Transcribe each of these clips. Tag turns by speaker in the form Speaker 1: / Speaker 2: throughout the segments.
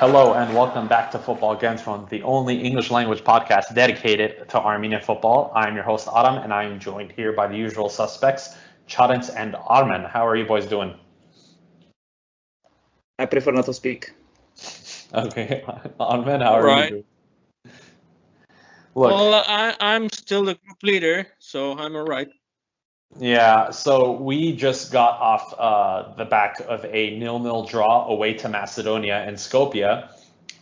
Speaker 1: Hello and welcome back to Football Kentron, the only English language podcast dedicated to Armenian football. I'm your host Adam, and I am joined here by the usual suspects, Chadens and Armen. How are you boys doing?
Speaker 2: I prefer not to speak.
Speaker 1: Okay, Armen, how are you doing?
Speaker 3: Look, well, I'm still the group leader, so I'm all right.
Speaker 1: Yeah, so we just got off the back of a 0-0 draw away to Macedonia in Skopje,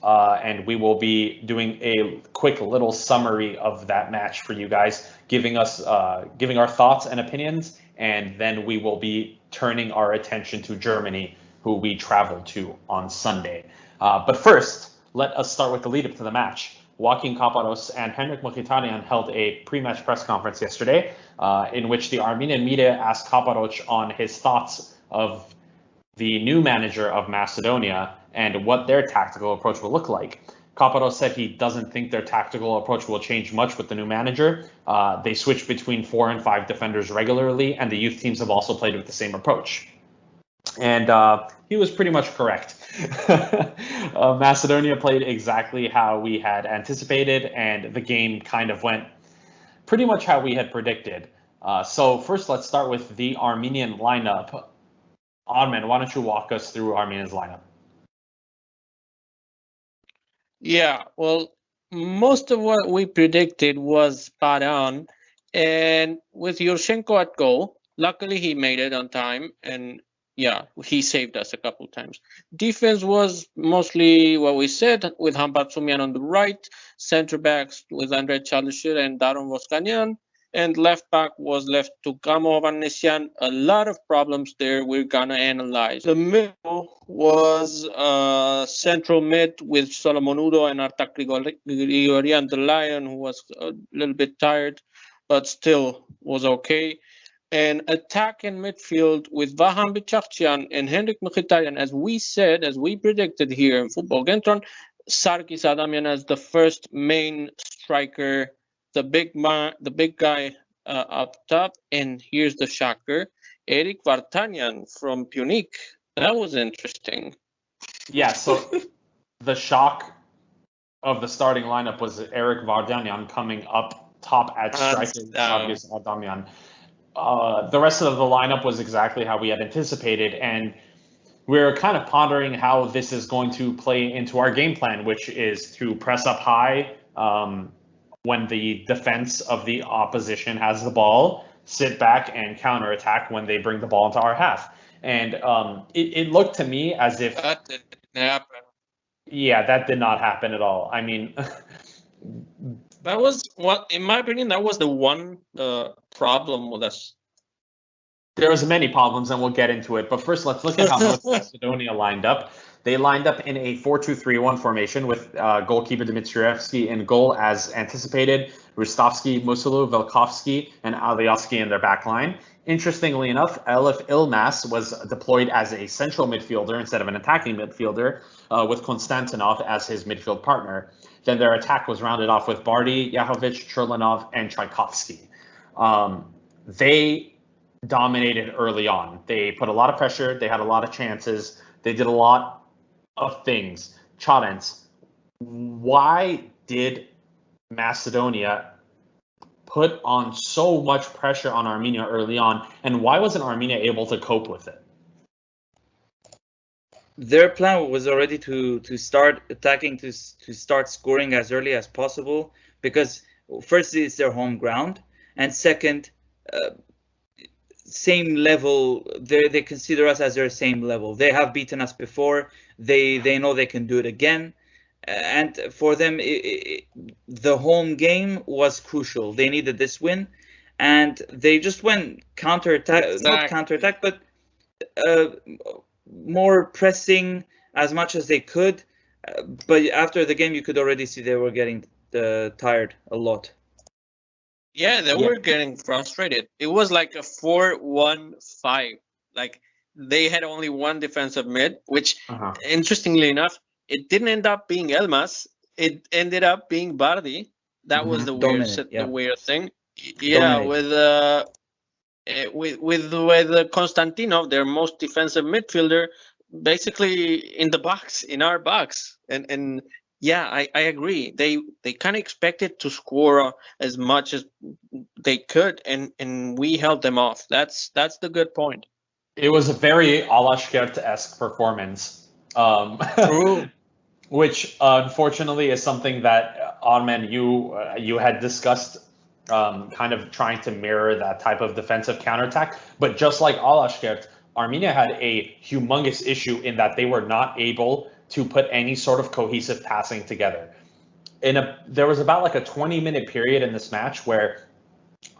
Speaker 1: and we will be doing a quick little summary of that match for you guys, giving our thoughts and opinions, and then we will be turning our attention to Germany, who we travel to on Sunday. But first, let us start with the lead-up to the match. Joaquin Caparros and Henrik Mkhitaryan held a pre-match press conference yesterday in which the Armenian media asked Caparros on his thoughts of the new manager of Macedonia and what their tactical approach will look like. Caparros said he doesn't think their tactical approach will change much with the new manager. They switch between 4 and 5 defenders regularly, and the youth teams have also played with the same approach. And he was pretty much correct. Macedonia played exactly how we had anticipated, and the game kind of went pretty much how we had predicted. So first, let's start with the Armenian lineup. Armen, why don't you walk us through Armenia's lineup?
Speaker 3: Yeah, well, most of what we predicted was spot on. And with Yurchenko at goal, luckily he made it on time, and yeah, he saved us a couple times. Defense was mostly what we said, with Hambatsumian on the right, center backs with Andrei Chalishir and Daron Voskanyan, and left back was left to Gamo Ovanesyan. A lot of problems there we're gonna analyze. The middle was central mid with Solomon Udo and Artak Grigorian, the Lion, who was a little bit tired, but still was okay. And attack in midfield with Vahan Bichakchian and Henrik Mkhitaryan, as we said, as we predicted here in Football Kentron, Sarkis Adamian as the first main striker, the big guy up top. And here's the shocker, Eric Vartanyan from Punic. That was interesting.
Speaker 1: Yeah, so the shock of the starting lineup was Eric Vartanyan coming up top at striker, Sarkis Adamian. The rest of the lineup was exactly how we had anticipated, and we're kind of pondering how this is going to play into our game plan, which is to press up high when the defense of the opposition has the ball, sit back and counterattack when they bring the ball into our half. And it looked to me as if
Speaker 3: that didn't happen.
Speaker 1: Yeah, that did not happen at all. I mean,
Speaker 3: that was in my opinion, that was the one problem with us.
Speaker 1: There was many problems, and we'll get into it. But first, let's look at how North Macedonia lined up. They lined up in a 4-2-3-1 formation with goalkeeper Dmitrievski in goal as anticipated, Rustovsky, Musulu, Velkovsky, and Alioski in their back line. Interestingly enough, Elif Ilmas was deployed as a central midfielder instead of an attacking midfielder, with Konstantinov as his midfield partner. Then their attack was rounded off with Bardi, Yahovic, Churlinov, and Tchaikovsky. They dominated early on. They put a lot of pressure. They had a lot of chances. They did a lot of things. Chadens, why did Macedonia put on so much pressure on Armenia early on, and why wasn't Armenia able to cope with it?
Speaker 2: Their plan was already to start attacking, to start scoring as early as possible, because first it's their home ground, and second, same level. They consider us as their same level. They have beaten us before. They know they can do it again, and for them, the home game was crucial. They needed this win, and they just went counterattack, not counterattack, but more pressing as much as they could. But after the game, you could already see they were getting tired a lot.
Speaker 3: Yeah, they were getting frustrated. It was like a 4-1-5. Like they had only one defensive mid, which interestingly enough, it didn't end up being Elmas. It ended up being Bardi. That was the weird thing. Yeah, with Konstantinov, their most defensive midfielder, basically in the box, in our box, and yeah, I agree. They kind of expected to score as much as they could, and we held them off. That's the good point.
Speaker 1: It was a very Alashkert-esque performance,
Speaker 3: True.
Speaker 1: which unfortunately is something that Armen you had discussed, kind of trying to mirror that type of defensive counterattack. But just like Alashkert, Armenia had a humongous issue in that they were not able to put any sort of cohesive passing together. There was about like a 20-minute period in this match where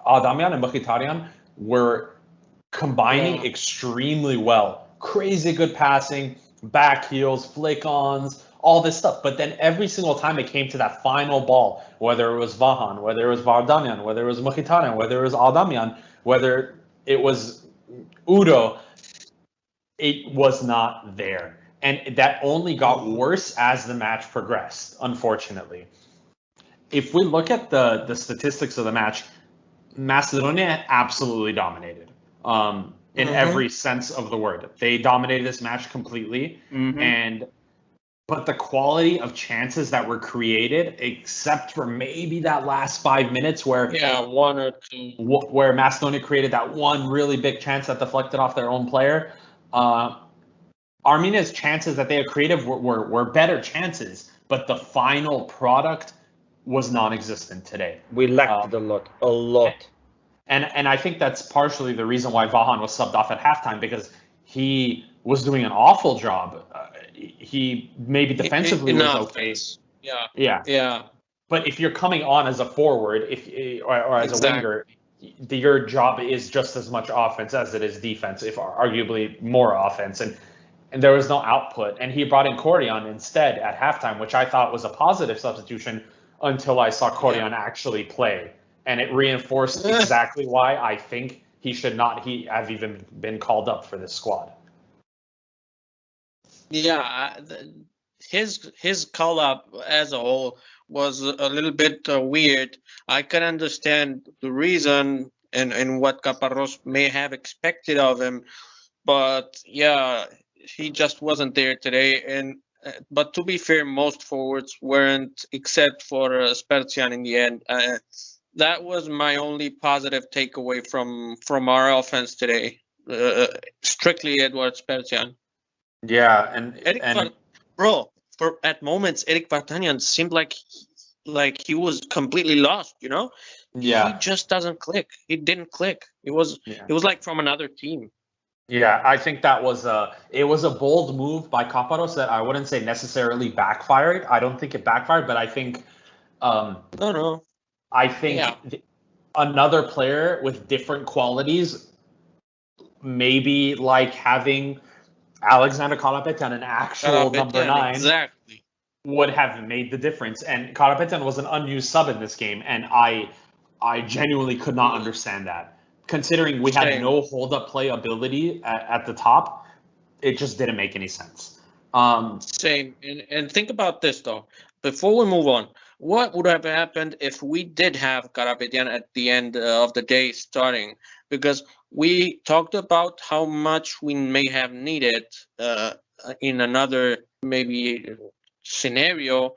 Speaker 1: Adamian and Mkhitaryan were combining extremely well. Crazy good passing, back heels, flick-ons, all this stuff. But then every single time it came to that final ball, whether it was Vahan, whether it was Vardanian, whether it was Mkhitaryan, whether it was Adamian, whether it was Udo, it was not there. And that only got worse as the match progressed, unfortunately. If we look at the statistics of the match, Macedonia absolutely dominated. In every sense of the word. They dominated this match completely. But the quality of chances that were created, except for maybe that last 5 minutes where
Speaker 3: one or two,
Speaker 1: where Macedonia created that one really big chance that deflected off their own player, Armenia's chances that they had created were better chances, but the final product was non-existent today.
Speaker 2: We lacked a lot.
Speaker 1: And I think that's partially the reason why Vahan was subbed off at halftime, because he was doing an awful job. He maybe defensively was okay.
Speaker 3: Yeah.
Speaker 1: But if you're coming on as a forward, or as a winger, your job is just as much offense as it is defense, if arguably more offense. And there was no output. And he brought in Korian instead at halftime, which I thought was a positive substitution until I saw Korian actually play. And it reinforced exactly why I think he should not have even been called up for this squad.
Speaker 3: Yeah, his call up as a whole was a little bit weird. I can understand the reason and what Caparros may have expected of him, but yeah, he just wasn't there today. And but to be fair, most forwards weren't, except for Spertian in the end. That was my only positive takeaway from our offense today. Strictly Edward Spertian.
Speaker 1: Yeah, and
Speaker 3: bro, at moments Eric Vartanian seemed like he was completely lost.
Speaker 1: Yeah,
Speaker 3: he just doesn't click. He didn't click. It was like from another team.
Speaker 1: Yeah, I think that was it was a bold move by Caparros that I wouldn't say necessarily backfired. I don't think it backfired, but I think
Speaker 3: no.
Speaker 1: I think another player with different qualities, maybe like having Alexander Karapetyan, an actual number 9, would have made the difference. And Karapetyan was an unused sub in this game, and I genuinely could not understand that. Considering we had no hold-up play ability at the top, it just didn't make any sense.
Speaker 3: Same. And think about this, though. Before we move on, what would have happened if we did have Karapetyan at the end of the day starting? Because we talked about how much we may have needed in another maybe scenario.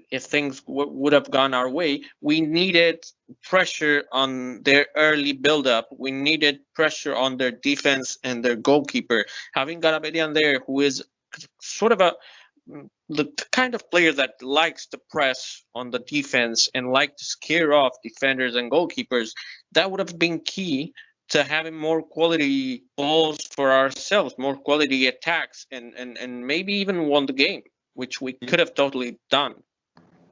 Speaker 3: If things would have gone our way, we needed pressure on their early build-up. We needed pressure on their defense and their goalkeeper. Having Karapetyan there, who is sort of the kind of player that likes to press on the defense and like to scare off defenders and goalkeepers, that would have been key to having more quality balls for ourselves, more quality attacks, and maybe even won the game, which we could have totally done.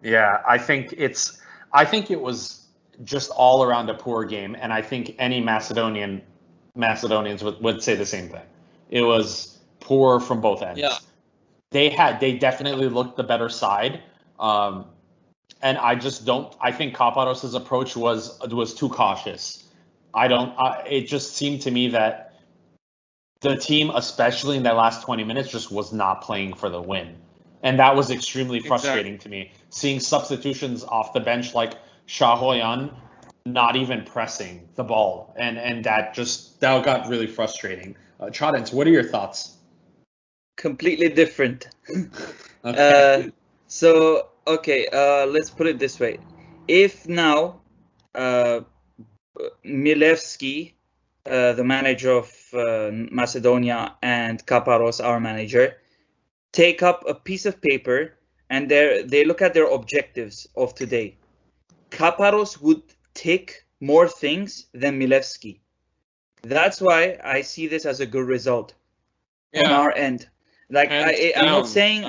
Speaker 1: Yeah, I think it was just all around a poor game, and I think any Macedonians would say the same thing. It was poor from both ends.
Speaker 3: Yeah.
Speaker 1: They definitely looked the better side, and I think Caparros' approach was too cautious. It just seemed to me that the team, especially in their last 20 minutes, just was not playing for the win. And that was extremely frustrating to me. Seeing substitutions off the bench like Shahoyan not even pressing the ball. And that got really frustrating. Chadens, what are your thoughts?
Speaker 2: completely different.
Speaker 1: Okay.
Speaker 2: Let's put it this way. If now Milevski, the manager of Macedonia, and Caparros, our manager, take up a piece of paper and they look at their objectives of today, Caparros would tick more things than Milevski. That's why I see this as a good result on our end. Like I'm not saying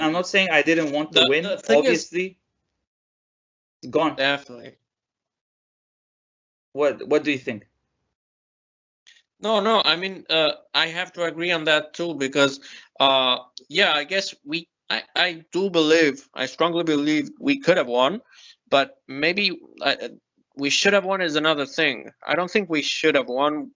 Speaker 2: I didn't want to win. Obviously, gone.
Speaker 3: Definitely.
Speaker 2: What do you think?
Speaker 3: No. I mean, I have to agree on that too because, I guess I strongly believe we could have won, but maybe we should have won is another thing. I don't think we should have won.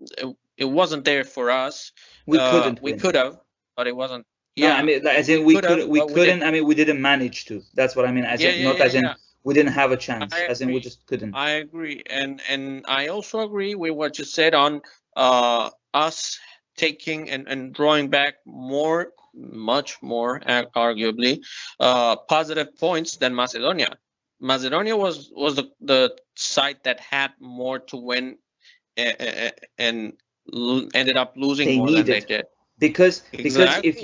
Speaker 3: It wasn't there for us.
Speaker 2: We couldn't.
Speaker 3: We could have, but it wasn't.
Speaker 2: No, I mean, as in we couldn't. I mean, we didn't manage to. That's what I mean. As in we didn't have a chance. As in we just couldn't.
Speaker 3: I agree, and I also agree with what you said on us taking and drawing back much more, arguably, positive points than Macedonia. Macedonia was the side that had more to win and ended up losing more than they did.
Speaker 2: Because if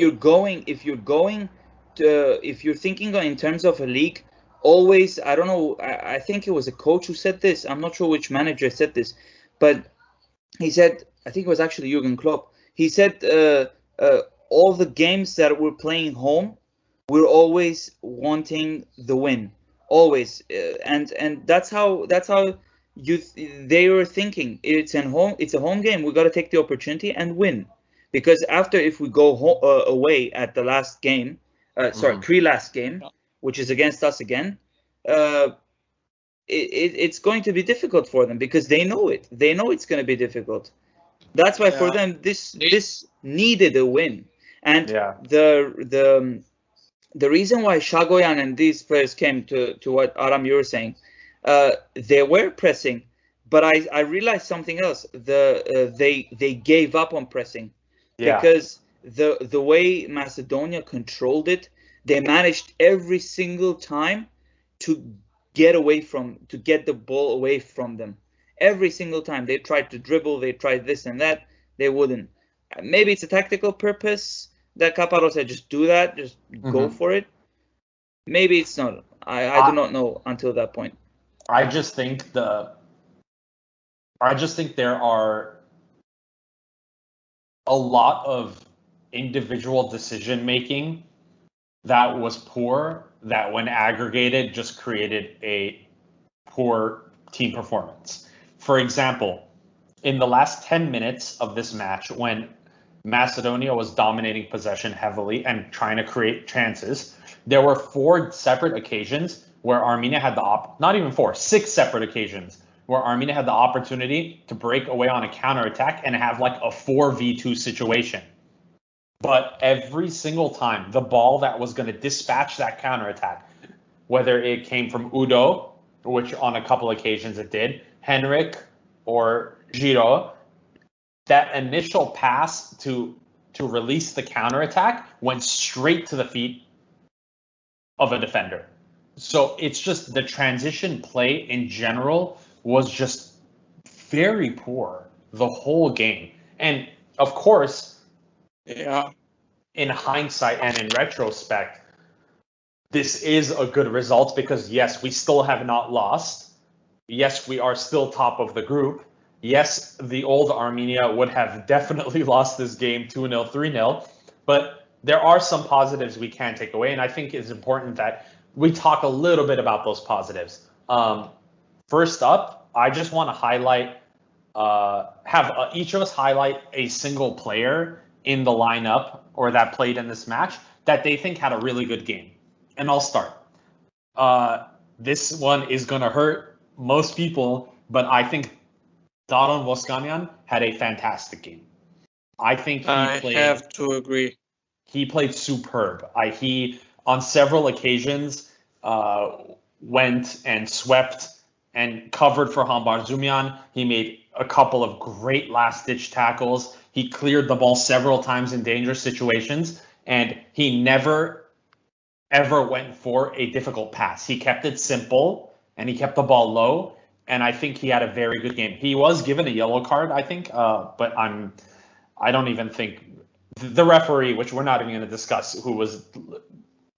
Speaker 2: you're thinking in terms of a league, always, I don't know, I think it was a coach who said this. I'm not sure which manager said this, but he said, I think it was actually Jurgen Klopp. He said all the games that we're playing home, we're always wanting the win, always, and that's how they were thinking. It's a home game. We got to take the opportunity and win. Because if we go away at the last game, pre-last game, which is against us again, it's going to be difficult for them because they know it. They know it's going to be difficult. That's why for them this needed a win. And the reason why Shagoyan and these players came to what Aram you were saying, they were pressing, but I realized something else. They gave up on pressing. Because the way Macedonia controlled it, they managed every single time to get the ball away from them. Every single time they tried to dribble, they tried this and that, they wouldn't. Maybe it's a tactical purpose that Caparros said, just do that, just go for it. Maybe it's not. I do not know until that point.
Speaker 1: I just think there are a lot of individual decision making that was poor, that when aggregated just created a poor team performance. For example, in the last 10 minutes of this match, when Macedonia was dominating possession heavily and trying to create chances, there were 4 separate occasions where Armenia had not even 4, 6 separate occasions where Armenia had the opportunity to break away on a counterattack and have like a 4v2 situation. But every single time, the ball that was going to dispatch that counterattack, whether it came from Udo, which on a couple occasions it did, Henrik or Giro, that initial pass to release the counterattack went straight to the feet of a defender. So it's just the transition play in general was just very poor the whole game. And of course, in hindsight and in retrospect, this is a good result because yes, we still have not lost. Yes, we are still top of the group. Yes, the old Armenia would have definitely lost this game 2-0, 3-0. But there are some positives we can take away. And I think it's important that we talk a little bit about those positives. First up, I just want to highlight, each of us highlight a single player in the lineup or that played in this match that they think had a really good game. And I'll start. This one is going to hurt most people, but I think Daron Voskanyan had a fantastic game. I think I
Speaker 3: have to agree.
Speaker 1: He played superb. He, on several occasions, went and swept and covered for Hambar Zumyan. He made a couple of great last-ditch tackles. He cleared the ball several times in dangerous situations. and he never ever went for a difficult pass. He kept it simple and he kept the ball low. And I think he had a very good game. He was given a yellow card, I think, but I don't even think the referee, which we're not even going to discuss, who was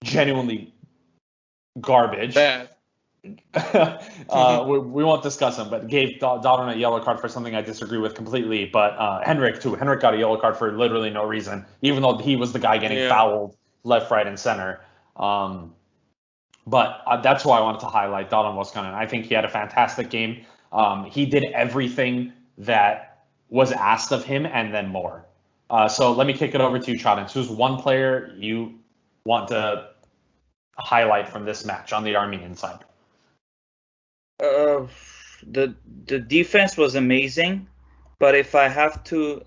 Speaker 1: genuinely garbage.
Speaker 3: Bad.
Speaker 1: We won't discuss him, but gave Dodon a yellow card for something I disagree with completely. But Henrik too. Henrik got a yellow card for literally no reason, even though he was the guy getting fouled left, right, and center. But that's why I wanted to highlight Dodon Voskanen. I think he had a fantastic game. He did everything that was asked of him and then more. So let me kick it over to you, Chadens. Who's one player you want to highlight from this match on the Armenian side?
Speaker 2: The defense was amazing, but if I have to,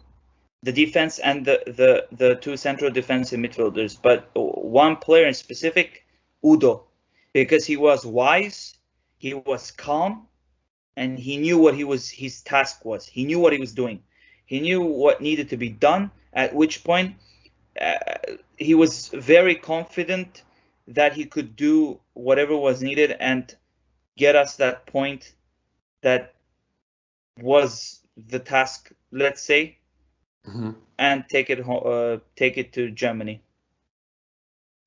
Speaker 2: the defense and the two central defensive midfielders, but one player in specific, Udo, because he was wise, he was calm, and he knew what his task was. He knew what he was doing. He knew what needed to be done, at which point he was very confident that he could do whatever was needed and get us that point that was the task, let's say, and take it to Germany.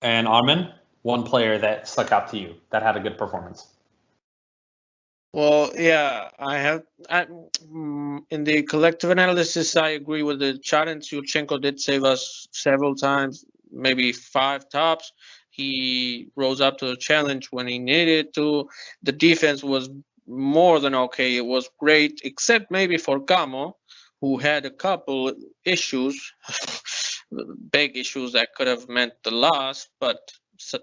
Speaker 1: And Armin, one player that stuck out to you that had a good performance.
Speaker 3: Well, yeah, in the collective analysis, I agree with the Chadens. Yurchenko did save us several times, maybe 5 tops. He rose up to the challenge when he needed to. The defense was more than okay. It was great, except maybe for Gamo, who had a couple issues, big issues that could have meant the loss, but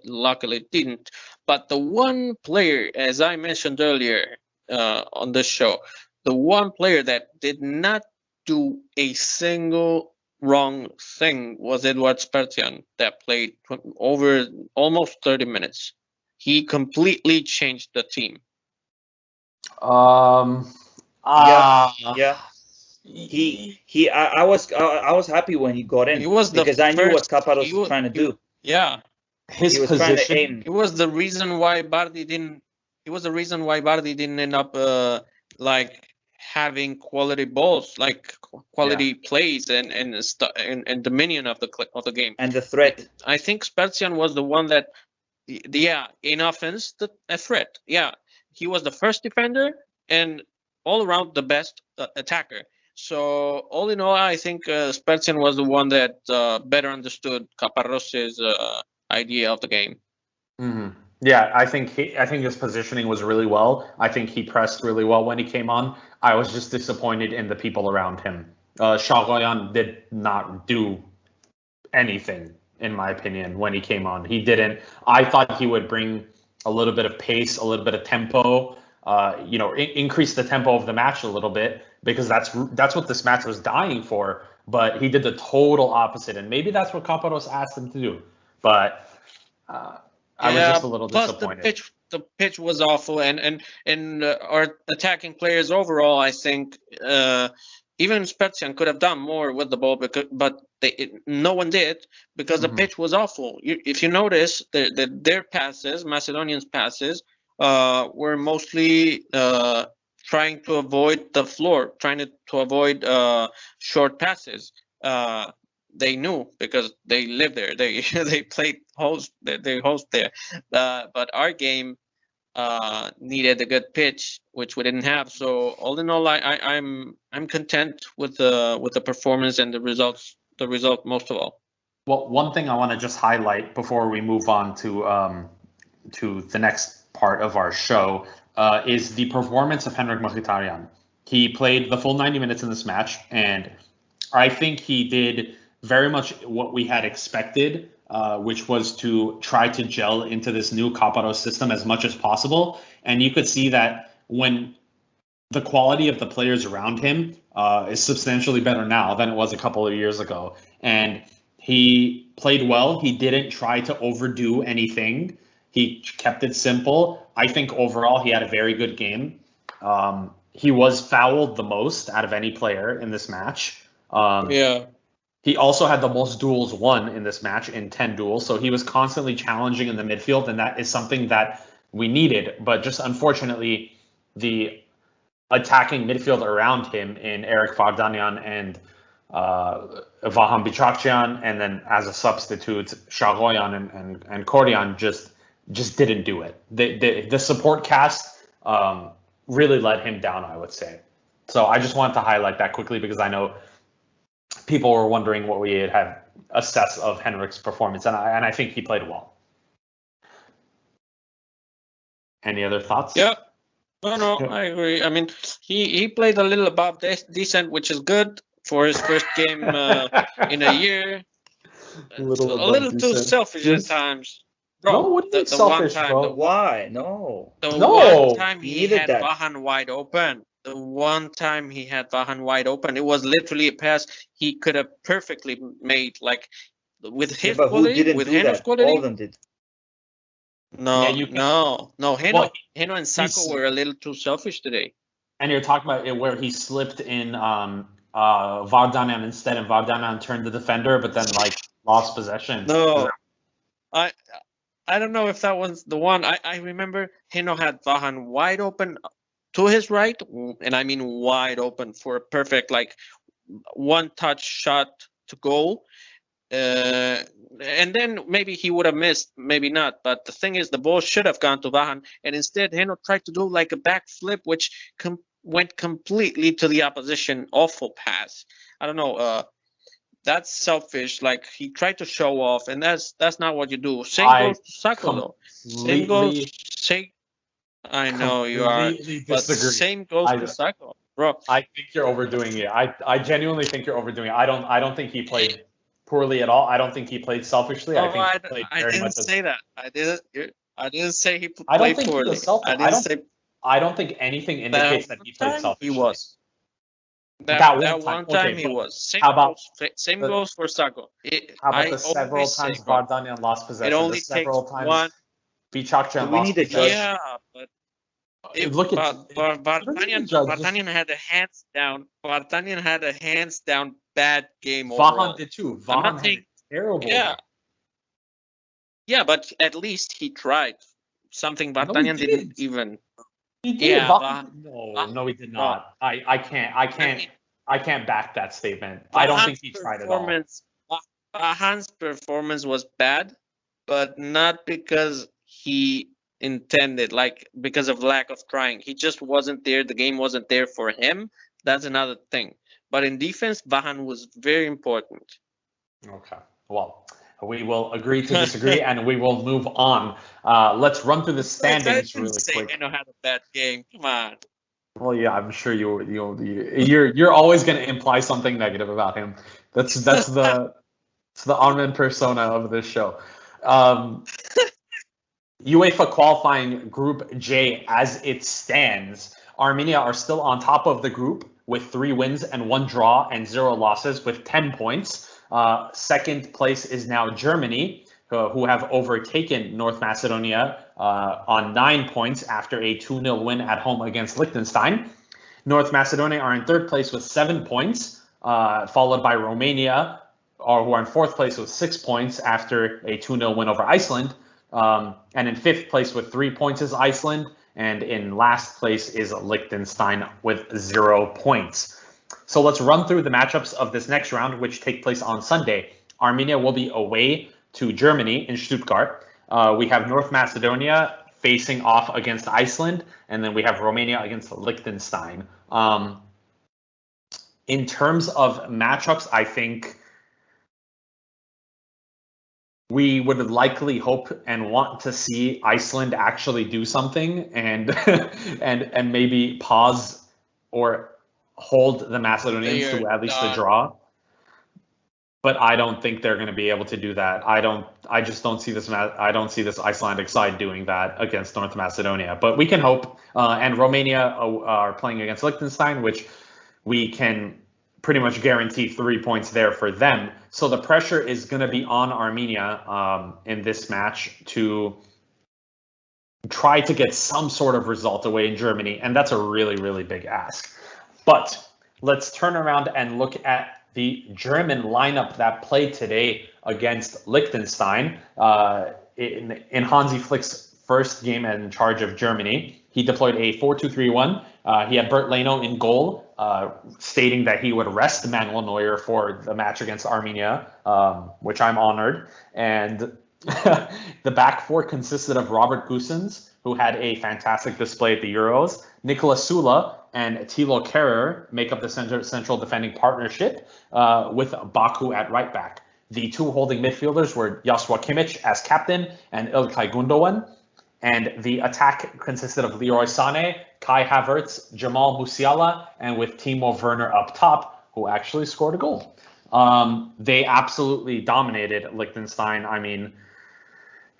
Speaker 3: luckily it didn't. But the one player, as I mentioned earlier on this show, the one player that did not do a single wrong thing was Edward Spertian, that played over almost 30 minutes. He completely changed the team.
Speaker 2: Yeah. I was happy when he got in because I knew what Caparros was trying to do.
Speaker 3: Yeah.
Speaker 1: His position.
Speaker 3: It was the reason why Bardi didn't. It was the reason why Bardi didn't end up having quality balls, like quality plays and dominion of the game
Speaker 2: and the threat.
Speaker 3: I think Spertian was the one that, in offense, a threat. Yeah, he was the first defender and all around the best attacker. So all in all, I think Spertian was the one that better understood Caparros' idea of the game.
Speaker 1: Mm-hmm. Yeah, I think his positioning was really well. I think he pressed really well when he came on. I was just disappointed in the people around him. Shagoyan did not do anything, in my opinion, when he came on. He didn't. I thought he would bring a little bit of pace, a little bit of tempo, increase the tempo of the match a little bit, because that's what this match was dying for. But he did the total opposite, and maybe that's what Caparros asked him to do. But I was just a little disappointed.
Speaker 3: Plus, the pitch was awful, and our attacking players overall, I think, even Spertian could have done more with the ball, but no one did because the pitch was awful. If you notice, their passes, Macedonians' passes, were mostly trying to avoid the floor, trying to avoid short passes. They knew because they lived there. They played host. They host there. But our game needed a good pitch, which we didn't have. So all in all, I'm content with the performance and the results. The result most of all.
Speaker 1: Well, one thing I want to just highlight before we move on to the next part of our show is the performance of Henrik Mkhitaryan. He played the full 90 minutes in this match, and I think he did very much what we had expected, which was to try to gel into this new Caparros system as much as possible. And you could see that when the quality of the players around him is substantially better now than it was a couple of years ago. And he played well. He didn't try to overdo anything. He kept it simple. I think overall he had a very good game. He was fouled the most out of any player in this match. He also had the most duels won in this match in 10 duels. So he was constantly challenging in the midfield, and that is something that we needed. But just unfortunately, the attacking midfield around him in Eric Vardanyan and Vahan Bichakchian, and then as a substitute, Shagoyan and Koryan just didn't do it. The support cast really let him down, I would say. So I just wanted to highlight that quickly because I know people were wondering what we had assessed of Henrik's performance, and I think he played well. Any other thoughts?
Speaker 3: Yeah. No, I agree. I mean, he played a little above decent, which is good for his first game in a year. A little too selfish at times. Bro,
Speaker 1: no, what do you mean selfish, bro?
Speaker 2: Why? No.
Speaker 3: The one time he had Vahan wide open. The one time he had Vahan wide open, it was literally a pass he could have perfectly made, like with his quality, with Heno's quality.
Speaker 2: All of them did.
Speaker 3: No, Heno and Sako were a little too selfish today.
Speaker 1: And you're talking about it where he slipped in Vardanyan instead, and Vardanyan turned the defender, but then like lost possession.
Speaker 3: No, I don't know if that was the one. I remember Heno had Vahan wide open to his right, and I mean wide open for a perfect like one-touch shot to goal. And then maybe he would have missed, maybe not. But the thing is, the ball should have gone to Vahan, and instead Heno tried to do like a back flip, which went completely to the opposition. Awful pass. I don't know. That's selfish. Like he tried to show off, and that's not what you do. Same goes to Sako though. Same goes. I know you are, but same goes to Sako, bro.
Speaker 1: I think you're overdoing it. I genuinely think you're overdoing it. I don't think he played poorly at all. I don't think he played selfishly. I think he played very much.
Speaker 3: Say that. I didn't say he played poorly.
Speaker 1: I don't think anything indicates that he played selfishly.
Speaker 3: He was. That one time he was. Same goes for Sako.
Speaker 1: How about the several times Vardanyan lost possession?
Speaker 3: It only takes one.
Speaker 1: Bichakchian lost possession.
Speaker 3: Yeah, but Vardanyan had a hands down. Vardanyan had a hands down bad game overall.
Speaker 1: Vahan did too. Vahan had a terrible game.
Speaker 3: Yeah, but at least he tried. Something Vardanyan didn't even.
Speaker 1: He did.
Speaker 3: Yeah,
Speaker 1: no, he did not. I can't back that statement. I don't think he tried at all.
Speaker 3: Vahan's performance was bad, but not because he intended, like because of lack of trying. He just wasn't there. The game wasn't there for him. That's another thing. But in defense, Vahan was very important.
Speaker 1: Okay. Well, we will agree to disagree, and we will move on. Let's run through the standings really quick.
Speaker 3: Heno had a bad game. Come on.
Speaker 1: Well, yeah, I'm sure you're always going to imply something negative about him. That's the Armen persona of this show. UEFA qualifying Group J as it stands. Armenia are still on top of the group with 3 wins and 1 draw and 0 losses with 10 points. Second place is now Germany, who have overtaken North Macedonia on 9 points after a 2-0 win at home against Liechtenstein. North Macedonia are in third place with 7 points, followed by Romania, who are in fourth place with 6 points after a 2-0 win over Iceland. And in fifth place with 3 points is Iceland, and in last place is Liechtenstein with 0 points. So let's run through the matchups of this next round, which take place on Sunday. Armenia will be away to Germany in Stuttgart. We have North Macedonia facing off against Iceland, and then we have Romania against Liechtenstein. In terms of matchups, I think we would likely hope and want to see Iceland actually do something and and maybe pause or hold the Macedonians to at least a draw. But I don't think they're going to be able to do that. I just don't see this. I don't see this Icelandic side doing that against North Macedonia. But we can hope. And Romania are playing against Liechtenstein, which we can pretty much guarantee 3 points there for them. So the pressure is going to be on Armenia in this match to try to get some sort of result away in Germany. And that's a really, really big ask. But let's turn around and look at the German lineup that played today against Liechtenstein in Hansi Flick's first game in charge of Germany. He deployed a 4-2-3-1. He had Bert Leno in goal, stating that he would rest Manuel Neuer for the match against Armenia, which I'm honored. And the back four consisted of Robert Gosens, who had a fantastic display at the Euros. Nicolas Sula and Thilo Kehrer make up the central defending partnership with Baku at right back. The two holding midfielders were Joshua Kimmich as captain and Ilkay Gundogan. And the attack consisted of Leroy Sané, Kai Havertz, Jamal Musiala, and with Timo Werner up top, who actually scored a goal. They absolutely dominated Liechtenstein. I mean,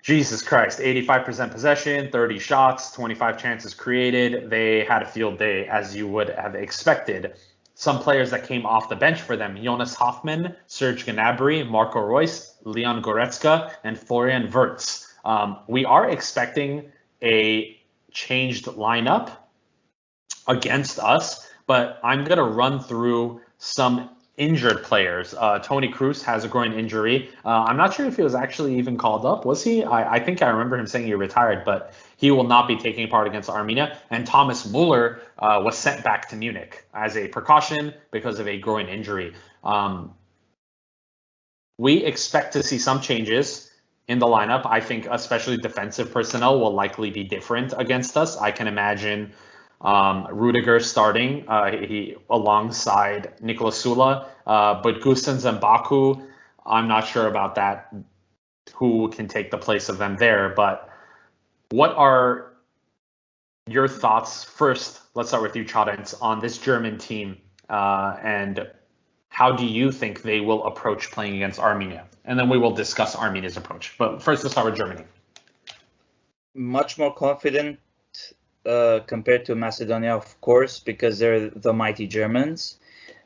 Speaker 1: Jesus Christ, 85% possession, 30 shots, 25 chances created. They had a field day, as you would have expected. Some players that came off the bench for them: Jonas Hoffmann, Serge Gnabry, Marco Reus, Leon Goretzka, and Florian Wirtz. We are expecting a changed lineup against us, but I'm going to run through some injured players. Tony Kroos has a groin injury. I'm not sure if he was actually even called up. Was he? I think I remember him saying he retired, but he will not be taking part against Armenia. And Thomas Muller was sent back to Munich as a precaution because of a groin injury. We expect to see some changes in the lineup. I think especially defensive personnel will likely be different against us. I can imagine Rudiger starting he alongside Nicolas Sula, but Gosens and Baku, I'm not sure about that, who can take the place of them there. But what are your thoughts? First, let's start with you, Chadens, on this German team, and how do you think they will approach playing against Armenia? And then we will discuss Armenia's approach. But first, let's start with Germany.
Speaker 2: Much more confident compared to Macedonia, of course, because they're the mighty Germans.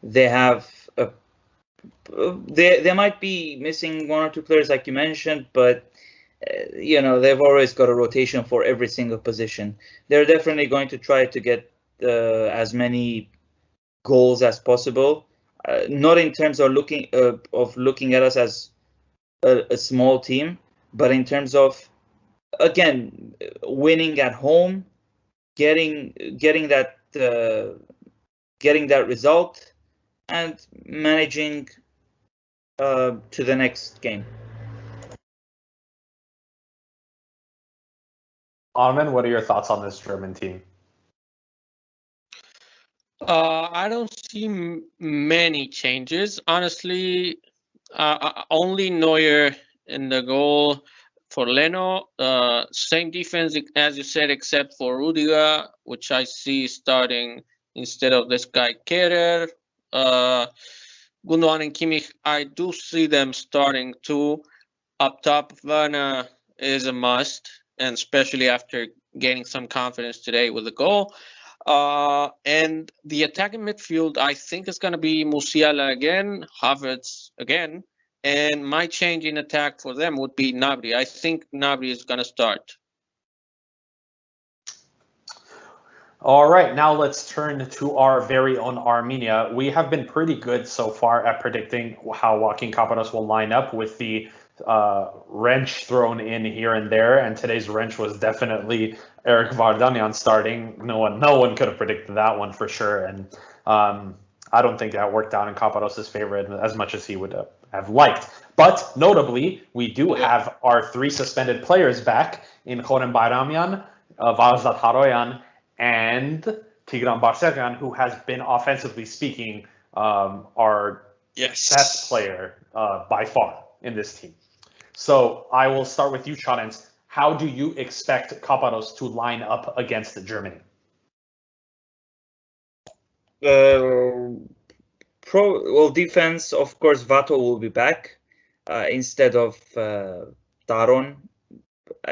Speaker 2: They have they might be missing one or two players, like you mentioned, but they've always got a rotation for every single position. They're definitely going to try to get as many goals as possible. Not in terms of looking at us as a small team, but in terms of, again, winning at home, getting that result, and managing to the next game.
Speaker 1: Armin, what are your thoughts on this German team?
Speaker 3: I don't see many changes. Honestly, only Neuer in the goal for Leno. Same defense as you said, except for Rudiger, which I see starting instead of this guy Kehrer. Gundogan and Kimmich, I do see them starting too. Up top, Werner is a must, and especially after gaining some confidence today with the goal. And the attacking midfield, I think, is going to be Musiala again, Havertz again, and my change in attack for them would be Gnabry. I think Gnabry is going to start.
Speaker 1: All right, now let's turn to our very own Armenia. We have been pretty good so far at predicting how Joaquin Caparros will line up, with the wrench thrown in here and there, and today's wrench was definitely Eric Vardanyan starting. No one could have predicted that one for sure, and I don't think that worked out in Caparros' favor as much as he would have liked. But notably, we do have our three suspended players back in Khorem Bayramian, Valzat Haroyan, and Tigran Barsegyan, who has been, offensively speaking, our best player by far in this team. So I will start with you, Chadens. How do you expect Caparros to line up against Germany?
Speaker 2: Defense, of course, Vato will be back instead of Taron,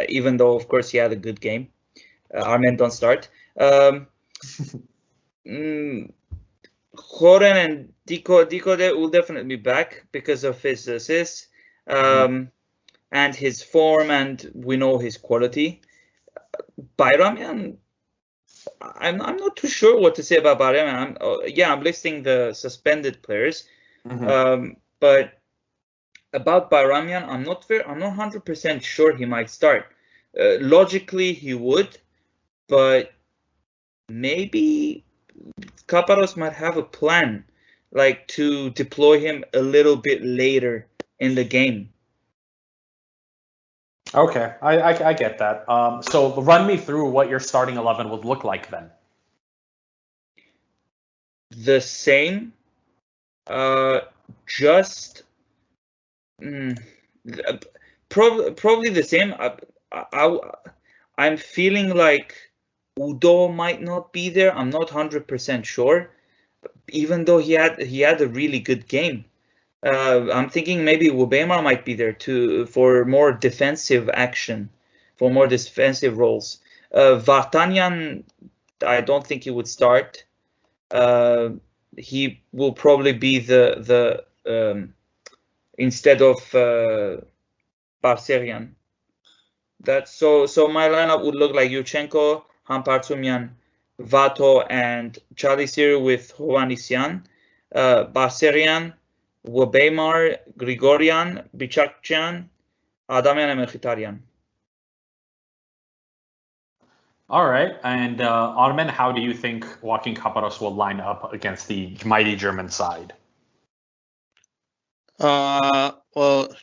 Speaker 2: even though, of course, he had a good game. Armen don't start. Khoren and Diko will definitely be back because of his assists and his form, and we know his quality. Bayramian, I'm not too sure what to say about Bayramian. I'm listing the suspended players. But about Bayramian, I'm not 100% sure he might start. Logically, he would, but maybe Caparros might have a plan, like to deploy him a little bit later in the game.
Speaker 1: Okay, I get that. So run me through what your starting 11 would look like then.
Speaker 2: The same, just probably the same. I'm feeling like Udo might not be there. I'm not 100% sure, even though he had a really good game. I'm thinking maybe Wubemar might be there too for more defensive action, for more defensive roles. Vartanyan, I don't think he would start. He will probably be the instead of Barserian. That's so my lineup would look like Yurchenko, Hampartumian, Vato, and Chalisir with Hovhannisyan, Barserian, Wubemar, Grigorian, Bichakyan, Adamian, and Mkhitaryan.
Speaker 1: All right, and Armen, how do you think Joaquin Caparros will line up against the mighty German side?
Speaker 3: Well,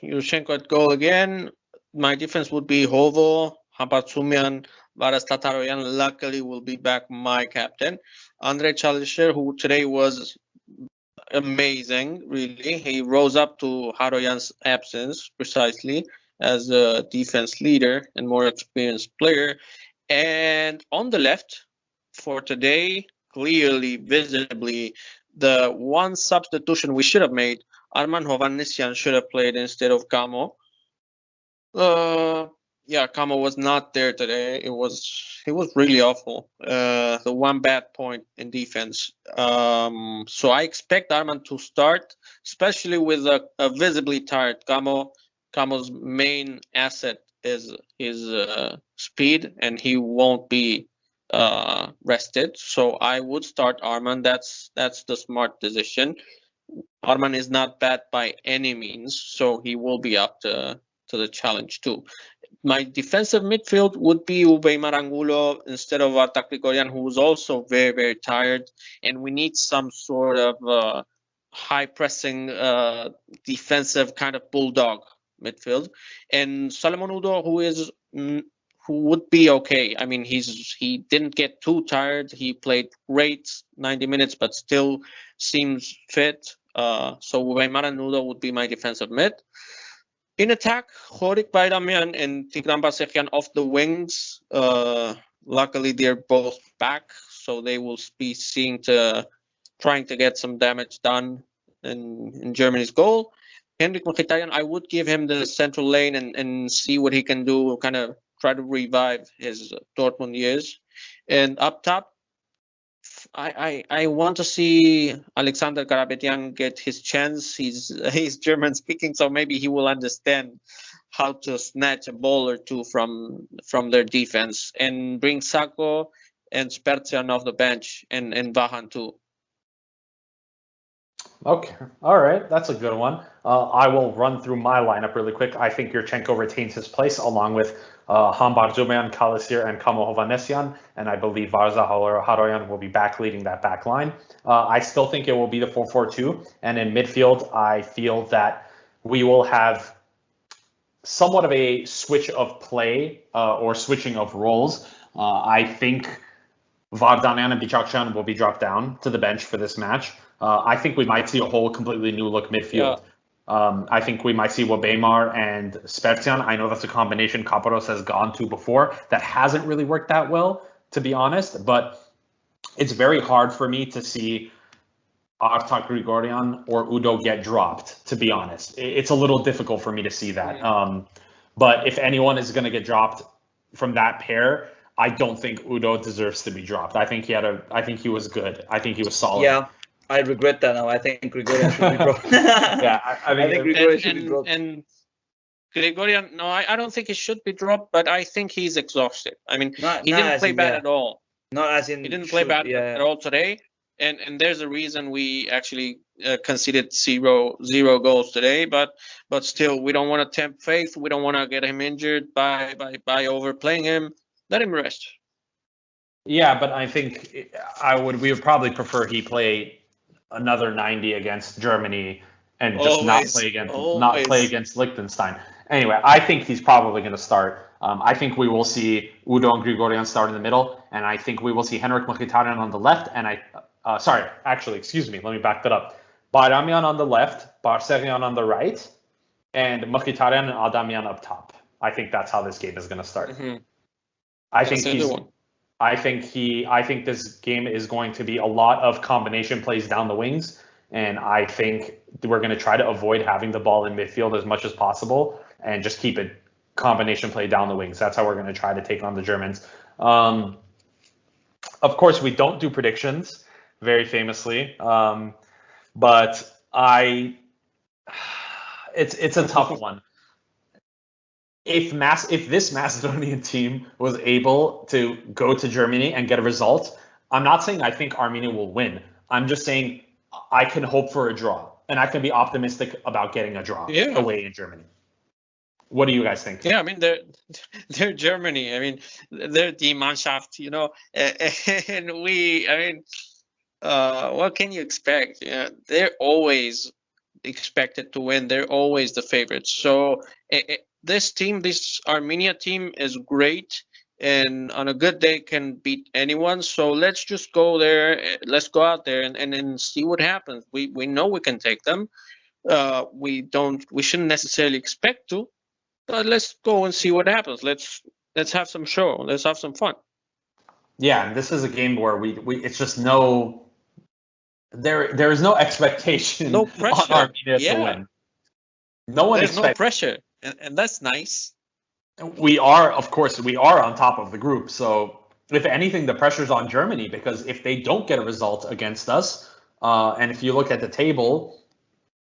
Speaker 3: Yurchenko at goal again. My defense would be Hovo, Hampartumian, Varas Tataroyan. Luckily, will be back my captain. Andre Chalisher, who today was amazing, really. He rose up to Haroyan's absence precisely as a defense leader and more experienced player. And on the left, for today, clearly, visibly, the one substitution we should have made, Arman Hovhannisyan should have played instead of Camo. Yeah, Camo was not there today. He was really awful. The one bad point in defense. So I expect Arman to start, especially with a visibly tired Camo. Camo's main asset is his speed, and he won't be rested. So I would start Arman. That's the smart decision. Arman is not bad by any means, so he will be up to the challenge too. My defensive midfield would be Wubemar Angulo instead of Artak Grigorian, who was also very, very tired, and we need some sort of high pressing defensive kind of bulldog midfield. And Solomon Udo, who would be okay. I mean, he didn't get too tired. He played great 90 minutes, but still seems fit. So Wubemar Angulo would be my defensive mid. In attack, Horik Bayramian and Tigran Basekyan off the wings. Luckily, they're both back, so they will be trying to get some damage done in Germany's goal. Henrik Mkhitaryan, I would give him the central lane and see what he can do, kind of try to revive his Dortmund years. And up top, I want to see Alexander Karapetyan get his chance. He's German speaking, so maybe he will understand how to snatch a ball or two from their defense, and bring Sako and Spertian off the bench and Vahan too.
Speaker 1: Okay, all right, that's a good one. I will run through my lineup really quick. I think Yurchenko retains his place along with Hampartumian, Chalisir, and Camo Hovhannisyan, and I believe Varza Haroyan will be back leading that back line. I still think it will be the 4-4-2, and in midfield, I feel that we will have somewhat of a switch of play or switching of roles. I think Vardanyan and Bichakyan will be dropped down to the bench for this match. I think we might see a whole completely new look midfield. Yeah. I think we might see Wubemar and Spertian. I know that's a combination Caparros has gone to before that hasn't really worked that well, to be honest. But it's very hard for me to see Artak Grigorian or Udo get dropped, to be honest. It's a little difficult for me to see that. But if anyone is going to get dropped from that pair, I don't think Udo deserves to be dropped. I think he was good. I think he was solid.
Speaker 2: Yeah. I regret that now. I think Grigorian should be dropped.
Speaker 1: Yeah, I think
Speaker 2: Grigorian should be dropped.
Speaker 3: And Grigorian, no, I don't think he should be dropped, but I think he's exhausted. I mean, he didn't play bad at all.
Speaker 2: Not as in
Speaker 3: he didn't play bad at all today. and there's a reason we actually conceded zero goals today. But still, we don't want to tempt fate. We don't want to get him injured by overplaying him. Let him rest.
Speaker 1: Yeah, but I think we would probably prefer he play another 90 against Germany and just not play against Liechtenstein. Anyway, I think he's probably going to start. I think we will see Udo and Grigorian start in the middle, and I think we will see Henrik Mkhitaryan on the left. And excuse me, let me back that up. Bayramian on the left, Barseghian on the right, and Mkhitaryan and Adamian up top. I think that's how this game is going to start.
Speaker 3: Mm-hmm.
Speaker 1: I think this game is going to be a lot of combination plays down the wings, and I think we're going to try to avoid having the ball in midfield as much as possible and just keep it combination play down the wings. That's how we're going to try to take on the Germans. Of course, we don't do predictions, very famously, but it's a tough one. If this Macedonian team was able to go to Germany and get a result, I'm not saying I think Armenia will win. I'm just saying I can hope for a draw, and I can be optimistic about getting a draw away in Germany. What do you guys think?
Speaker 3: Yeah, I mean they're Germany. I mean they're die Mannschaft, and what can you expect? Yeah, they're always expected to win. They're always the favorites. So this Armenia team is great, and on a good day can beat anyone. So let's just go there. Let's go out there and see what happens. We know we can take them. We shouldn't necessarily expect to, but let's go and see what happens. Let's have some show. Let's have some fun.
Speaker 1: Yeah, and this is a game where it's just there is no expectation
Speaker 3: no pressure.
Speaker 1: on Armenia to win.
Speaker 3: There's no pressure, and that's nice.
Speaker 1: We are on top of the group. So if anything, the pressure's on Germany, because if they don't get a result against us, and if you look at the table,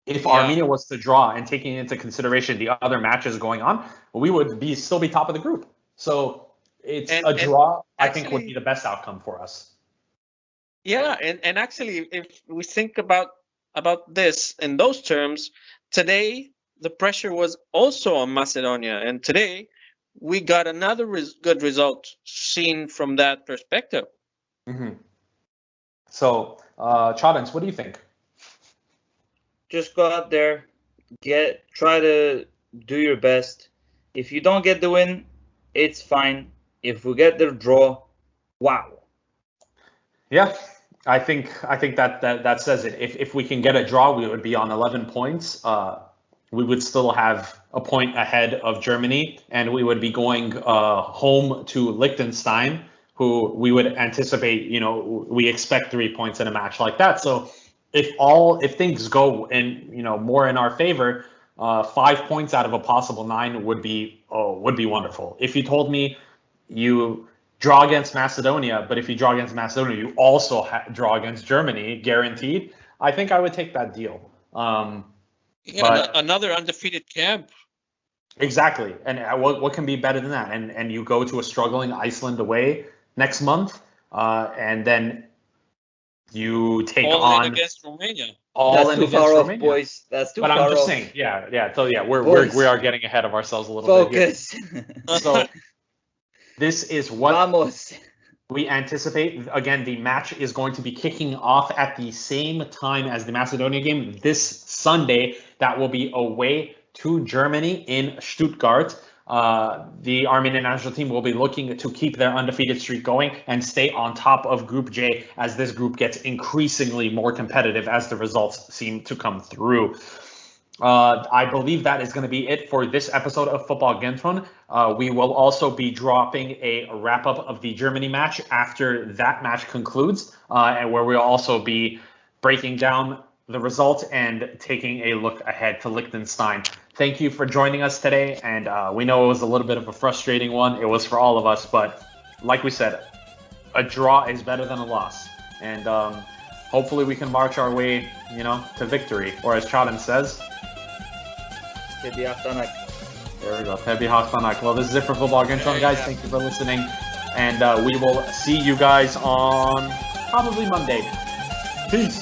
Speaker 1: if Armenia was to draw and taking into consideration the other matches going on, we would still be top of the group. So a draw, I think, would be the best outcome for us.
Speaker 3: Yeah, and actually, if we think about this in those terms, today the pressure was also on Macedonia, and today we got another good result seen from that perspective.
Speaker 1: Mm-hmm. So, Chadens, what do you think?
Speaker 2: Just go out there, try to do your best. If you don't get the win, it's fine. If we get the draw, wow.
Speaker 1: Yeah, I think that says it. If we can get a draw, we would be on 11 points. We would still have a point ahead of Germany, and we would be going home to Liechtenstein, who we would anticipate. We expect 3 points in a match like that. So if things go more in our favor, 5 points out of a possible 9 would be wonderful. If you told me you draw against Macedonia, but if you draw against Macedonia, you also draw against Germany, guaranteed, I think I would take that deal.
Speaker 3: Another undefeated camp.
Speaker 1: Exactly. And what can be better than that? And you go to a struggling Iceland away next month, and then you take
Speaker 3: all in against Romania.
Speaker 2: That's too far off, boys. That's too far off.
Speaker 1: But I'm just saying, yeah. So we are getting ahead of ourselves a little bit here. So this is what we anticipate. Again, the match is going to be kicking off at the same time as the Macedonia game this Sunday. That will be away to Germany in Stuttgart. The Armenian national team will be looking to keep their undefeated streak going and stay on top of Group J as this group gets increasingly more competitive as the results seem to come through. I believe that is going to be it for this episode of Football Kentron. We will also be dropping a wrap-up of the Germany match after that match concludes, and where we'll also be breaking down the result and taking a look ahead to Liechtenstein. Thank you for joining us today, and we know it was a little bit of a frustrating one. It was for all of us, but like we said, a draw is better than a loss, and hopefully we can march our way, to victory, or as Chadin says,
Speaker 2: There we
Speaker 1: go. Tebi Haftanak. Well, this is it for Football Kentron, guys. Thank you for listening, and we will see you guys on probably Monday. Peace.